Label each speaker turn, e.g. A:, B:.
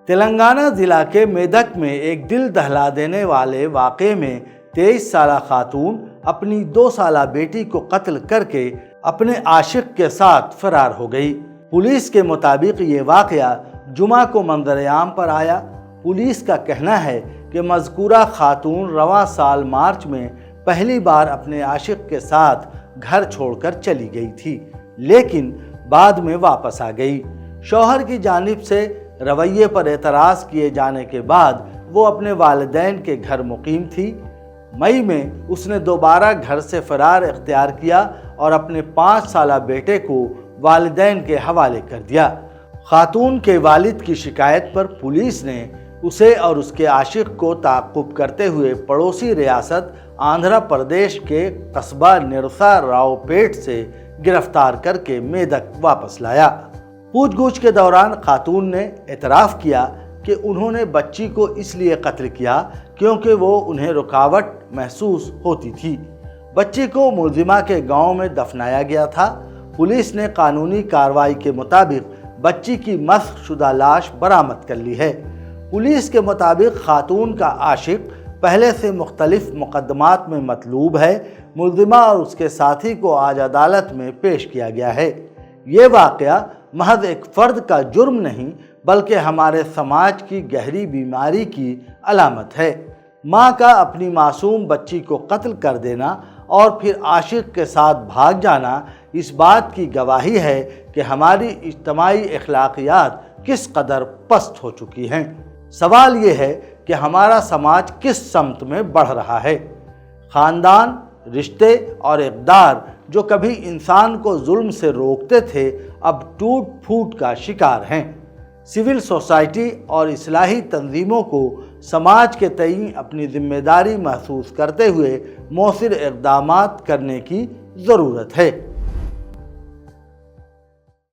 A: تلنگانہ ضلع کے میدک میں ایک دل دہلا دینے والے واقعے میں 23 سالہ خاتون اپنی 2 سالہ بیٹی کو قتل کر کے اپنے عاشق کے ساتھ فرار ہو گئی۔ پولیس کے مطابق یہ واقعہ جمعہ کو منظر عام پر آیا۔ پولیس کا کہنا ہے کہ مذکورہ خاتون رواں سال مارچ میں پہلی بار اپنے عاشق کے ساتھ گھر چھوڑ کر چلی گئی تھی، لیکن بعد میں واپس آ گئی۔ شوہر کی جانب سے رویے پر اعتراض کیے جانے کے بعد وہ اپنے والدین کے گھر مقیم تھی۔ مئی میں اس نے دوبارہ گھر سے فرار اختیار کیا اور اپنے 5 سالہ بیٹے کو والدین کے حوالے کر دیا۔ خاتون کے والد کی شکایت پر پولیس نے اسے اور اس کے عاشق کو تعقب کرتے ہوئے پڑوسی ریاست آندھرا پردیش کے قصبہ نرسا راؤ پیٹ سے گرفتار کر کے میدک واپس لایا۔ پوچھ گچھ کے دوران خاتون نے اعتراف کیا کہ انہوں نے بچی کو اس لیے قتل کیا کیونکہ وہ انہیں رکاوٹ محسوس ہوتی تھی۔ بچی کو ملزمہ کے گاؤں میں دفنایا گیا تھا۔ پولیس نے قانونی کارروائی کے مطابق بچی کی مسخ شدہ لاش برآمد کر لی ہے۔ پولیس کے مطابق خاتون کا عاشق پہلے سے مختلف مقدمات میں مطلوب ہے۔ ملزمہ اور اس کے ساتھی کو آج عدالت میں پیش کیا گیا ہے۔ یہ واقعہ محض ایک فرد کا جرم نہیں بلکہ ہمارے سماج کی گہری بیماری کی علامت ہے۔ ماں کا اپنی معصوم بچی کو قتل کر دینا اور پھر عاشق کے ساتھ بھاگ جانا اس بات کی گواہی ہے کہ ہماری اجتماعی اخلاقیات کس قدر پست ہو چکی ہیں۔ سوال یہ ہے کہ ہمارا سماج کس سمت میں بڑھ رہا ہے۔ خاندان، رشتے اور اقدار جو کبھی انسان کو ظلم سے روکتے تھے اب ٹوٹ پھوٹ کا شکار ہیں۔ سول سوسائٹی اور اصلاحی تنظیموں کو سماج کے تئیں اپنی ذمہ داری محسوس کرتے ہوئے مؤثر اقدامات کرنے کی ضرورت ہے۔